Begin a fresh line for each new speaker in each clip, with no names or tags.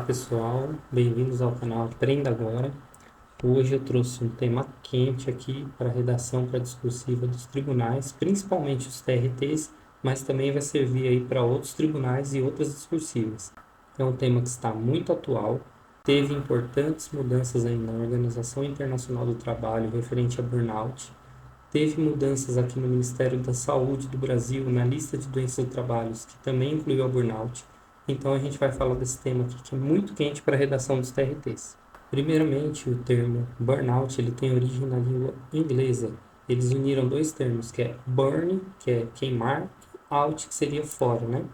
Pessoal, bem-vindos ao canal Aprenda Agora. Hoje eu trouxe um tema quente aqui para a redação para discursiva dos tribunais, principalmente os TRTs, mas também vai servir aí para outros tribunais e outras discursivas. É um tema que está muito atual, teve importantes mudanças aí na Organização Internacional do Trabalho referente a burnout, teve mudanças aqui no Ministério da Saúde do Brasil na lista de doenças do trabalho, que também incluiu a burnout. Então a gente vai falar desse tema aqui que é muito quente para a redação dos TRTs. Primeiramente, o termo burnout ele tem origem na língua inglesa. Eles uniram dois termos, que é burn, que é queimar, e out, que seria fora, né?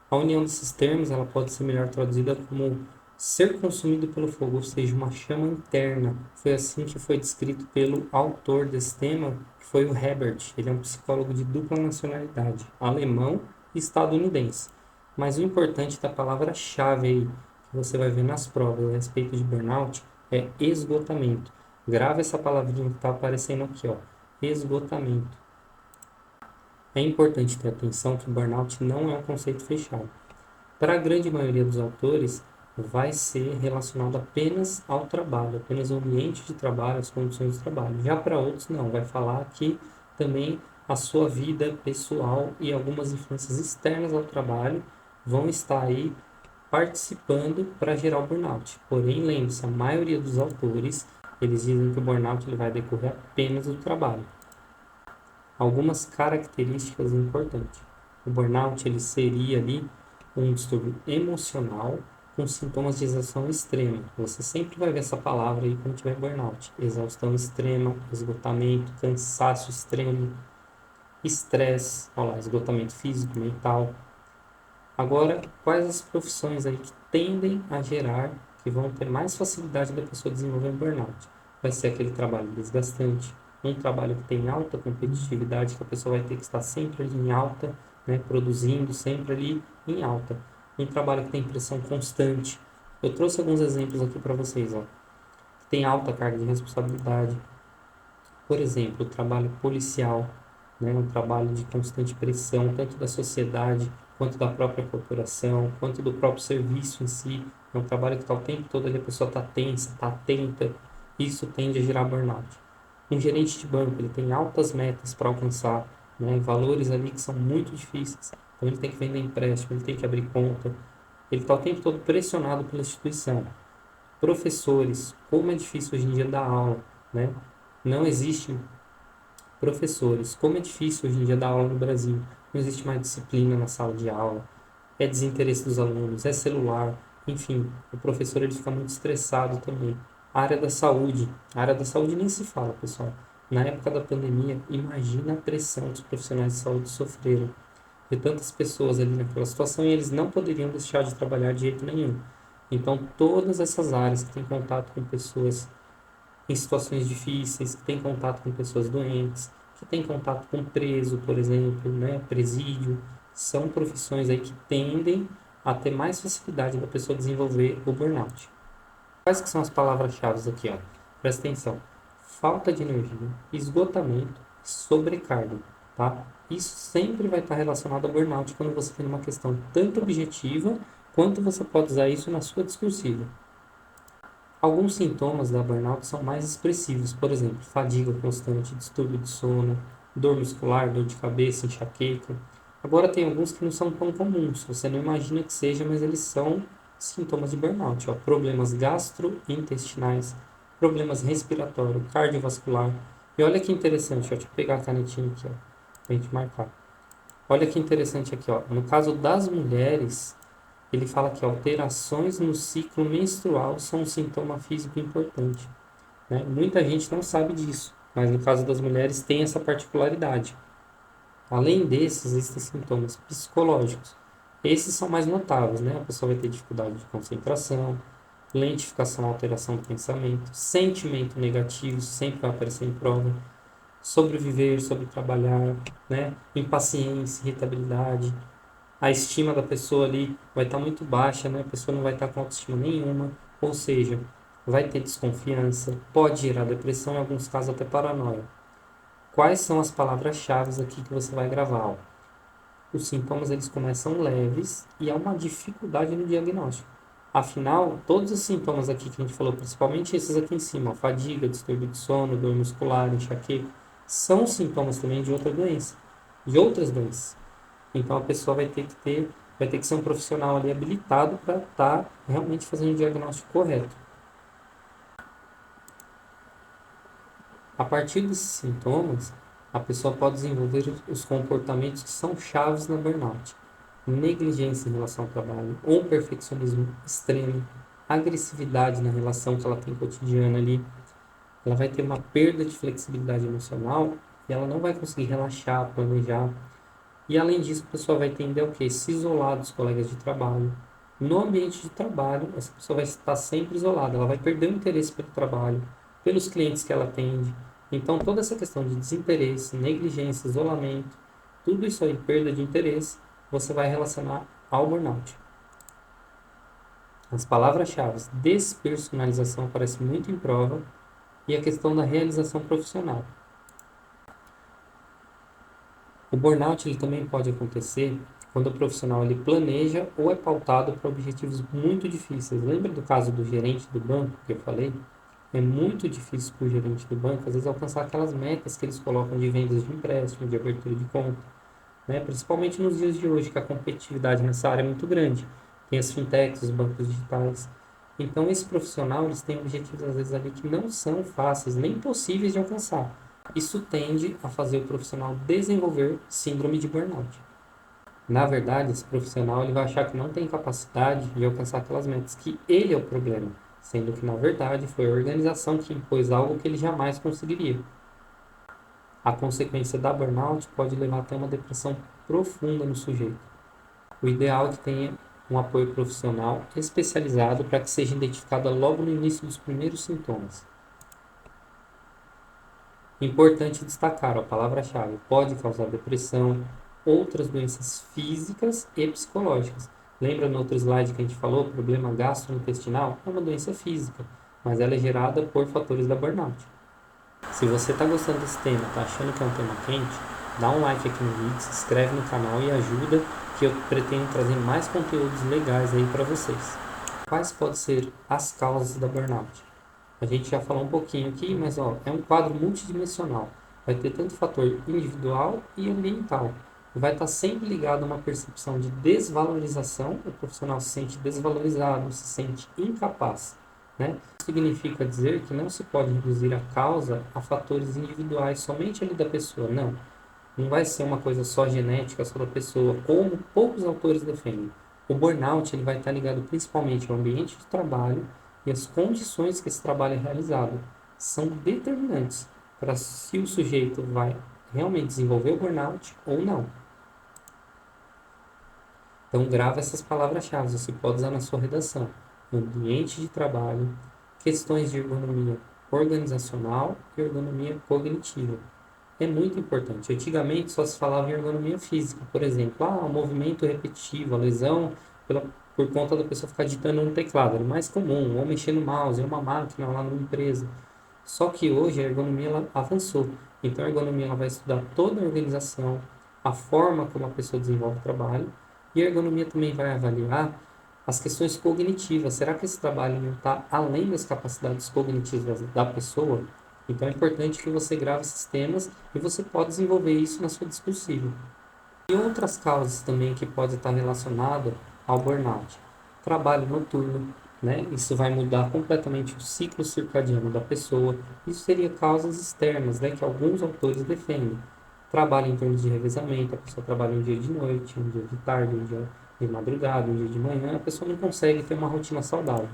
A união desses termos ela pode ser melhor traduzida como ser consumido pelo fogo, ou seja, uma chama interna. Foi assim que foi descrito pelo autor desse tema, que foi o Herbert. Ele é um psicólogo de dupla nacionalidade, alemão e estadunidense. Mas o importante da palavra-chave aí, que você vai ver nas provas a respeito de burnout, é esgotamento. Grava essa palavrinha que está aparecendo aqui, ó, esgotamento. É importante ter atenção que burnout não é um conceito fechado. Para a grande maioria dos autores, vai ser relacionado apenas ao trabalho, apenas ao ambiente de trabalho, às condições de trabalho. Já para outros, não, vai falar que também a sua vida pessoal e algumas influências externas ao trabalho vão estar aí participando para gerar o burnout. Porém, lembre-se, a maioria dos autores, eles dizem que o burnout ele vai decorrer apenas do trabalho. Algumas características importantes. O burnout ele seria ali um distúrbio emocional com sintomas de exaustão extrema. Você sempre vai ver essa palavra aí quando tiver burnout. Exaustão extrema, esgotamento, cansaço extremo, estresse, olha lá, esgotamento físico, mental. Agora, quais as profissões aí que tendem a gerar, que vão ter mais facilidade da pessoa desenvolver um burnout? Vai ser aquele trabalho desgastante, um trabalho que tem alta competitividade, que a pessoa vai ter que estar sempre ali em alta, né, produzindo sempre ali em alta. Um trabalho que tem pressão constante. Eu trouxe alguns exemplos aqui para vocês, ó. Que tem alta carga de responsabilidade. Por exemplo, o trabalho policial, né, um trabalho de constante pressão, tanto da sociedade, quanto da própria corporação, quanto do próprio serviço em si. É um trabalho que está o tempo todo ali, a pessoa está tensa, está atenta. Isso tende a gerar burnout. Um gerente de banco, ele tem altas metas para alcançar, né, valores ali que são muito difíceis. Então ele tem que vender empréstimo, ele tem que abrir conta. Ele está o tempo todo pressionado pela instituição. Professores, como é difícil hoje em dia dar aula, né? Não existe professores, como é difícil hoje em dia dar aula no Brasil. Não existe mais disciplina na sala de aula. É desinteresse dos alunos, é celular, enfim, o professor ele fica muito estressado também. A área da saúde nem se fala, pessoal. Na época da pandemia, imagina a pressão que os profissionais de saúde sofreram. Ver tantas pessoas ali naquela situação e eles não poderiam deixar de trabalhar de jeito nenhum. Então, todas essas áreas que têm contato com pessoas em situações difíceis, que têm contato com pessoas doentes, que têm contato com preso, por exemplo, né, presídio, são profissões aí que tendem a ter mais facilidade da pessoa desenvolver o burnout. Quais que são as palavras-chave aqui, ó? Presta atenção. Falta de energia, esgotamento, sobrecarga, tá? Isso sempre vai estar relacionado ao burnout quando você tem uma questão tanto objetiva quanto você pode usar isso na sua discursiva. Alguns sintomas da burnout são mais expressivos, por exemplo, fadiga constante, distúrbio de sono, dor muscular, dor de cabeça, enxaqueca. Agora tem alguns que não são tão comuns, você não imagina que seja, mas eles são sintomas de burnout, ó. Problemas gastrointestinais, problemas respiratórios, cardiovascular. E olha que interessante, ó, deixa eu pegar a canetinha aqui, ó, pra gente marcar. Olha que interessante aqui, ó. No caso das mulheres, ele fala que alterações no ciclo menstrual são um sintoma físico importante, né? Muita gente não sabe disso, mas no caso das mulheres tem essa particularidade. Além desses, existem sintomas psicológicos. Esses são mais notáveis, né? A pessoa vai ter dificuldade de concentração, lentificação, alteração do pensamento, sentimento negativo, sempre vai aparecer em prova, sobreviver, sobre trabalhar, né? Impaciência, irritabilidade, a estima da pessoa ali vai estar muito baixa, né? A pessoa não vai estar com autoestima nenhuma, ou seja, vai ter desconfiança, pode gerar depressão, em alguns casos até paranoia. Quais são as palavras-chave aqui que você vai gravar? Ó? Os sintomas eles começam leves e há uma dificuldade no diagnóstico. Afinal, todos os sintomas aqui que a gente falou, principalmente esses aqui em cima, fadiga, distúrbio de sono, dor muscular, enxaqueca, são sintomas também de outra doença, de outras doenças. Então a pessoa vai ter que ser um profissional ali habilitado para estar realmente fazendo o diagnóstico correto. A partir desses sintomas, a pessoa pode desenvolver os comportamentos que são chaves na burnout. Negligência em relação ao trabalho, ou perfeccionismo extremo, agressividade na relação que ela tem cotidiana ali. Ela vai ter uma perda de flexibilidade emocional e ela não vai conseguir relaxar, planejar. E além disso, a pessoa vai tender ao quê? Se isolar dos colegas de trabalho. No ambiente de trabalho, essa pessoa vai estar sempre isolada, ela vai perder o interesse pelo trabalho, pelos clientes que ela atende. Então, toda essa questão de desinteresse, negligência, isolamento, tudo isso aí, perda de interesse, você vai relacionar ao burnout. As palavras-chave: despersonalização aparece muito em prova e a questão da realização profissional. O burnout ele também pode acontecer quando o profissional ele planeja ou é pautado para objetivos muito difíceis. Lembra do caso do gerente do banco que eu falei? É muito difícil para o gerente do banco, às vezes, alcançar aquelas metas que eles colocam de vendas de empréstimo, de abertura de conta, né? Principalmente nos dias de hoje, que a competitividade nessa área é muito grande. Tem as fintechs, os bancos digitais. Então, esse profissional, eles têm objetivos, às vezes, ali que não são fáceis, nem possíveis de alcançar. Isso tende a fazer o profissional desenvolver síndrome de burnout. Na verdade, esse profissional ele vai achar que não tem capacidade de alcançar aquelas metas, que ele é o problema, sendo que, na verdade, foi a organização que impôs algo que ele jamais conseguiria. A consequência da burnout pode levar até uma depressão profunda no sujeito. O ideal é que tenha um apoio profissional especializado para que seja identificada logo no início dos primeiros sintomas. Importante destacar, a palavra-chave pode causar depressão, outras doenças físicas e psicológicas. Lembra no outro slide que a gente falou, problema gastrointestinal? É uma doença física, mas ela é gerada por fatores da burnout. Se você está gostando desse tema, está achando que é um tema quente, dá um like aqui no vídeo, se inscreve no canal e ajuda, que eu pretendo trazer mais conteúdos legais aí para vocês. Quais podem ser as causas da burnout? A gente já falou um pouquinho aqui, mas é um quadro multidimensional. Vai ter tanto fator individual e ambiental. Vai estar sempre ligado a uma percepção de desvalorização. O profissional se sente desvalorizado, se sente incapaz, né? Isso significa dizer que não se pode reduzir a causa a fatores individuais somente ali da pessoa. Não. Não vai ser uma coisa só genética, só da pessoa, como poucos autores defendem. O burnout ele vai estar ligado principalmente ao ambiente de trabalho e as condições que esse trabalho é realizado. São determinantes para se o sujeito vai realmente desenvolver o burnout ou não. Então, grava essas palavras-chave, você pode usar na sua redação. Ambiente de trabalho, questões de ergonomia organizacional e ergonomia cognitiva. É muito importante. Antigamente só se falava em ergonomia física, por exemplo, o movimento repetitivo, a lesão por conta da pessoa ficar digitando no teclado, era mais comum, ou mexer no mouse, em uma máquina lá numa empresa. Só que hoje a ergonomia ela avançou. Então a ergonomia ela vai estudar toda a organização, a forma como a pessoa desenvolve o trabalho, e a ergonomia também vai avaliar as questões cognitivas. Será que esse trabalho não está além das capacidades cognitivas da pessoa? Então é importante que você grave esses temas e você pode desenvolver isso na sua discursiva. E outras causas também que podem estar relacionadas ao burnout. Trabalho noturno, né? Isso vai mudar completamente o ciclo circadiano da pessoa. Isso seria causas externas, né? Que alguns autores defendem. Trabalho em termos de revezamento, a pessoa trabalha um dia de noite, um dia de tarde, um dia de madrugada, um dia de manhã, a pessoa não consegue ter uma rotina saudável.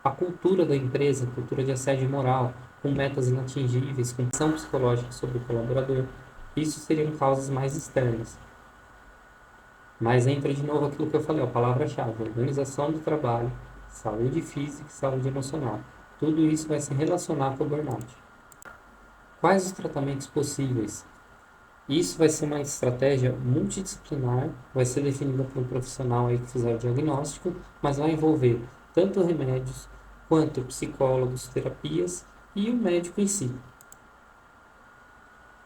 A cultura da empresa, cultura de assédio moral, com metas inatingíveis, com pressão psicológica sobre o colaborador, isso seriam causas mais externas. Mas entra de novo aquilo que eu falei, a palavra-chave, organização do trabalho, saúde física e saúde emocional. Tudo isso vai se relacionar com o burnout. Quais os tratamentos possíveis? Isso vai ser uma estratégia multidisciplinar, vai ser definida por um profissional aí que fizer o diagnóstico, mas vai envolver tanto remédios, quanto psicólogos, terapias e o médico em si.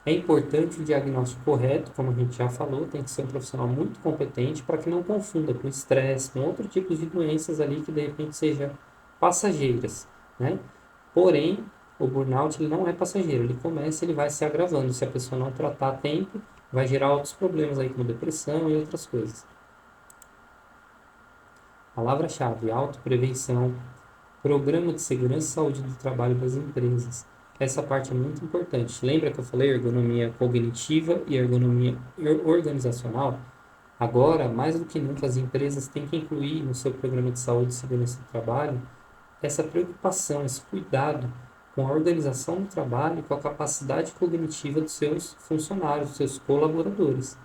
É importante o diagnóstico correto, como a gente já falou, tem que ser um profissional muito competente para que não confunda com estresse, com outro tipo de doenças ali que de repente sejam passageiras, né? Porém, o burnout ele não é passageiro, ele começa, ele vai se agravando. Se a pessoa não tratar a tempo, vai gerar outros problemas aí como depressão e outras coisas. Palavra-chave: autoprevenção, programa de segurança e saúde do trabalho das empresas. Essa parte é muito importante. Lembra que eu falei ergonomia cognitiva e ergonomia organizacional? Agora, mais do que nunca, as empresas têm que incluir no seu programa de saúde e segurança do trabalho essa preocupação, esse cuidado com a organização do trabalho e com a capacidade cognitiva dos seus funcionários, dos seus colaboradores.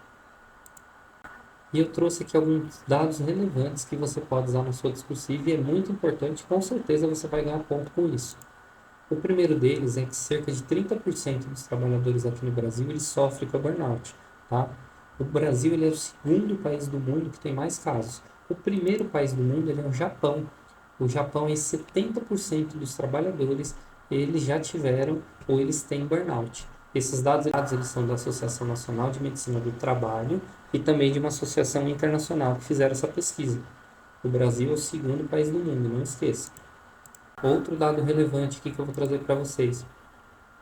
E eu trouxe aqui alguns dados relevantes que você pode usar na sua discursiva e é muito importante, com certeza você vai ganhar ponto com isso. O primeiro deles é que cerca de 30% dos trabalhadores aqui no Brasil eles sofrem com burnout, tá? O Brasil ele é o segundo país do mundo que tem mais casos. O primeiro país do mundo ele é o Japão. O Japão, em 70% dos trabalhadores, eles já tiveram ou eles têm burnout. Esses dados eles são da Associação Nacional de Medicina do Trabalho e também de uma associação internacional que fizeram essa pesquisa. O Brasil é o segundo país do mundo, não esqueça. Outro dado relevante aqui que eu vou trazer para vocês.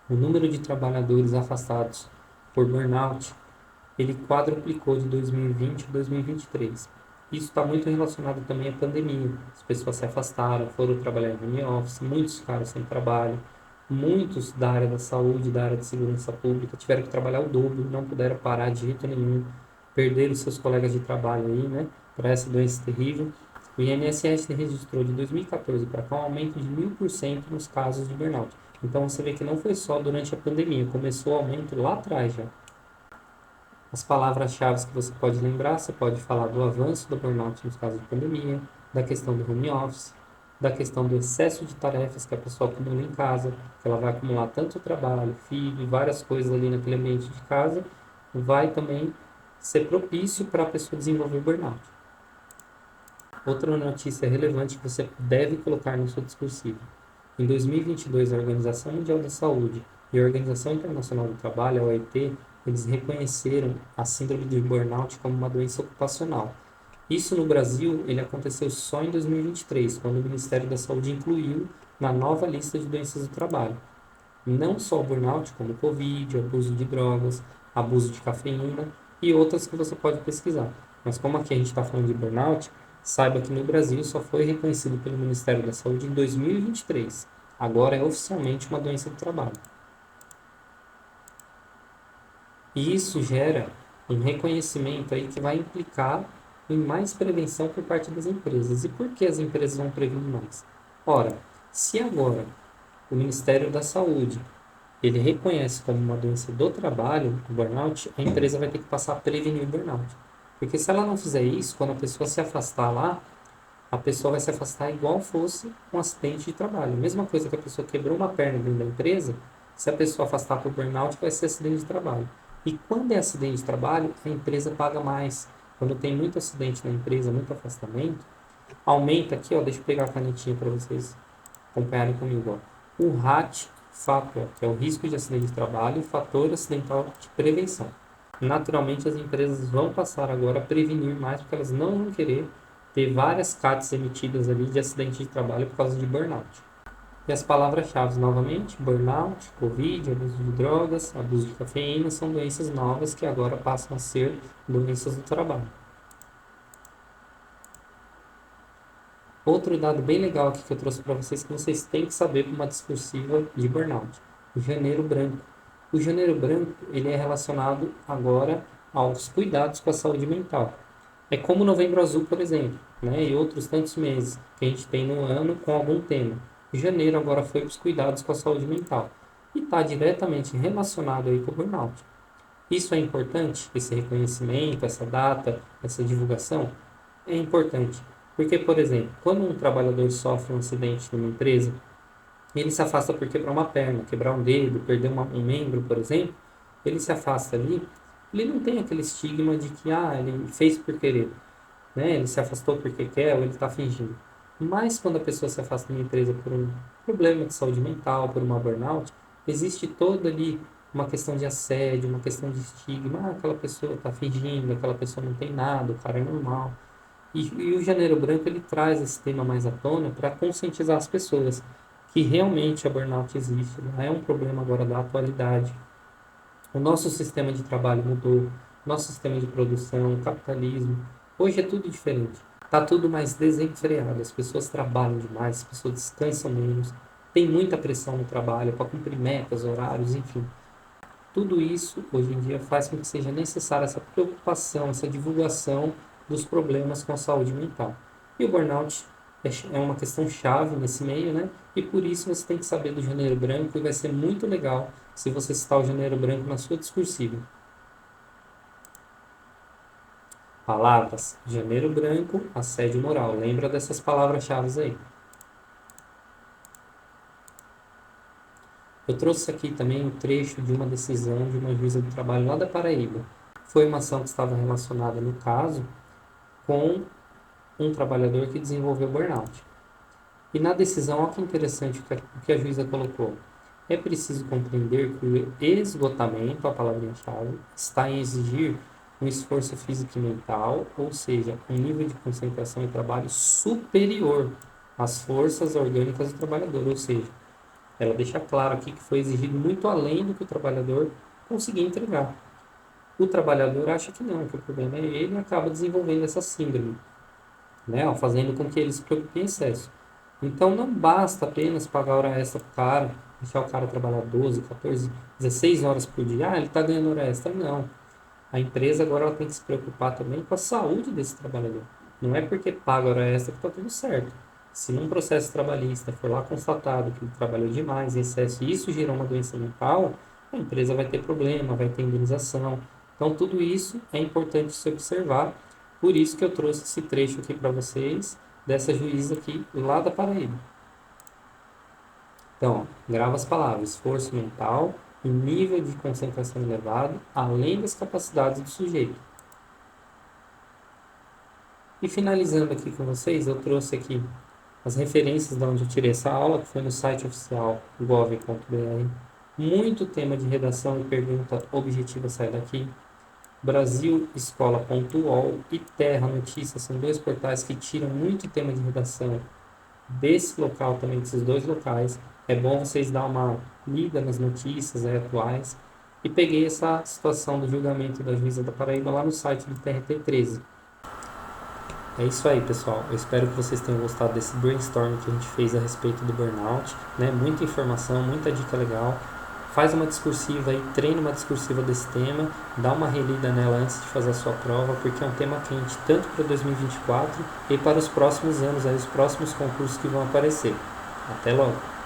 O número de trabalhadores afastados por burnout, ele quadruplicou de 2020 a 2023. Isso está muito relacionado também à pandemia. As pessoas se afastaram, foram trabalhar em home office, muitos ficaram sem trabalho, muitos da área da saúde, da área de segurança pública tiveram que trabalhar o dobro, não puderam parar de jeito nenhum, perderam seus colegas de trabalho aí, né, para essa doença terrível. O INSS registrou de 2014 para cá um aumento de 1000% nos casos de burnout. Então você vê que não foi só durante a pandemia, começou o aumento lá atrás já. As palavras-chave que você pode lembrar, você pode falar do avanço do burnout nos casos de pandemia, da questão do home office, da questão do excesso de tarefas que a pessoa acumula em casa, que ela vai acumular tanto trabalho, filho e várias coisas ali naquele ambiente de casa, vai também ser propício para a pessoa desenvolver burnout. Outra notícia relevante que você deve colocar no seu discursivo. Em 2022, a Organização Mundial da Saúde e a Organização Internacional do Trabalho, a OIT, eles reconheceram a síndrome de burnout como uma doença ocupacional. Isso no Brasil, ele aconteceu só em 2023, quando o Ministério da Saúde incluiu na nova lista de doenças do trabalho. Não só o burnout, como Covid, abuso de drogas, abuso de cafeína e outras que você pode pesquisar. Mas como aqui a gente está falando de burnout, saiba que no Brasil só foi reconhecido pelo Ministério da Saúde em 2023. Agora é oficialmente uma doença do trabalho. E isso gera um reconhecimento aí que vai implicar em mais prevenção por parte das empresas. E por que as empresas vão prevenir mais? Ora, se agora o Ministério da Saúde ele reconhece como uma doença do trabalho, o burnout, a empresa vai ter que passar a prevenir o burnout. Porque se ela não fizer isso, quando a pessoa se afastar lá, a pessoa vai se afastar igual fosse um acidente de trabalho. Mesma coisa que a pessoa quebrou uma perna dentro da empresa, se a pessoa afastar por burnout, vai ser acidente de trabalho. E quando é acidente de trabalho, a empresa paga mais. Quando tem muito acidente na empresa, muito afastamento, aumenta aqui, ó, deixa eu pegar a canetinha para vocês acompanharem comigo. Ó. O RAT FATO, que é o risco de acidente de trabalho e o fator acidental de prevenção. Naturalmente, as empresas vão passar agora a prevenir mais, porque elas não vão querer ter várias CATs emitidas ali de acidente de trabalho por causa de burnout. E as palavras-chave novamente, burnout, Covid, abuso de drogas, abuso de cafeína, são doenças novas que agora passam a ser doenças do trabalho. Outro dado bem legal aqui que eu trouxe para vocês que vocês têm que saber para uma discursiva de burnout. O janeiro branco. O janeiro branco ele é relacionado agora aos cuidados com a saúde mental. É como o Novembro Azul, por exemplo, né? E outros tantos meses que a gente tem no ano com algum tema. Janeiro agora foi os cuidados com a saúde mental e está diretamente relacionado aí com o burnout. Isso é importante, esse reconhecimento, essa data, essa divulgação é importante. Porque, por exemplo, quando um trabalhador sofre um acidente numa empresa, ele se afasta por quebrar uma perna, quebrar um dedo, perder um membro, por exemplo, ele se afasta ali, ele não tem aquele estigma de que ele fez por querer, né? Ele se afastou porque quer ou ele está fingindo. Mas quando a pessoa se afasta de uma empresa por um problema de saúde mental, por uma burnout, existe todo ali uma questão de assédio, uma questão de estigma, aquela pessoa está fingindo, aquela pessoa não tem nada, o cara é normal. E o Janeiro Branco ele traz esse tema mais à tona para conscientizar as pessoas que realmente a burnout existe, não é um problema agora da atualidade. O nosso sistema de trabalho mudou, nosso sistema de produção, o capitalismo, hoje é tudo diferente. Está tudo mais desenfreado, as pessoas trabalham demais, as pessoas descansam menos, tem muita pressão no trabalho para cumprir metas, horários, enfim. Tudo isso, hoje em dia, faz com que seja necessária essa preocupação, essa divulgação dos problemas com a saúde mental. E o burnout é uma questão chave nesse meio, né? E por isso você tem que saber do Janeiro Branco e vai ser muito legal se você citar o Janeiro Branco na sua discursiva. Palavras: Janeiro Branco, assédio moral. Lembra dessas palavras-chave aí. Eu trouxe aqui também um trecho de uma decisão de uma juíza do trabalho lá da Paraíba. Foi uma ação que estava relacionada, no caso, com um trabalhador que desenvolveu burnout. E na decisão, olha que interessante o que a juíza colocou. É preciso compreender que o esgotamento, a palavrinha-chave, está em exigir um esforço físico e mental, ou seja, um nível de concentração e trabalho superior às forças orgânicas do trabalhador, ou seja, ela deixa claro aqui que foi exigido muito além do que o trabalhador conseguia entregar. O trabalhador acha que não, que o problema é ele e acaba desenvolvendo essa síndrome, né, fazendo com que ele se preocupe em excesso. Então não basta apenas pagar hora extra para o cara, deixar o cara trabalhar 12, 14, 16 horas por dia. Ah, ele está ganhando hora extra. Não. A empresa agora ela tem que se preocupar também com a saúde desse trabalhador. Não é porque paga hora extra que está tudo certo. Se num processo trabalhista for lá constatado que ele trabalhou demais, em excesso, e isso gerou uma doença mental, a empresa vai ter problema, vai ter indenização. Então tudo isso é importante se observar. Por isso que eu trouxe esse trecho aqui para vocês, dessa juíza aqui lá da Paraíba. Então, ó, grava as palavras: esforço mental e nível de concentração elevado, além das capacidades do sujeito. E finalizando aqui com vocês, eu trouxe aqui as referências de onde eu tirei essa aula, que foi no site oficial gov.br. Muito tema de redação e pergunta objetiva sai daqui. Brasilescola.ol e Terra Notícias são dois portais que tiram muito tema de redação desse local também, desses dois locais. É bom vocês dar uma lida nas notícias atuais. E peguei essa situação do julgamento da juíza da Paraíba lá no site do TRT13. É isso aí, pessoal. Eu espero que vocês tenham gostado desse brainstorm que a gente fez a respeito do burnout, né? Muita informação, muita dica legal. Faz uma discursiva aí, treina uma discursiva desse tema, dá uma relida nela antes de fazer a sua prova, porque é um tema quente tanto para 2024 e para os próximos anos, aí, os próximos concursos que vão aparecer. Até logo!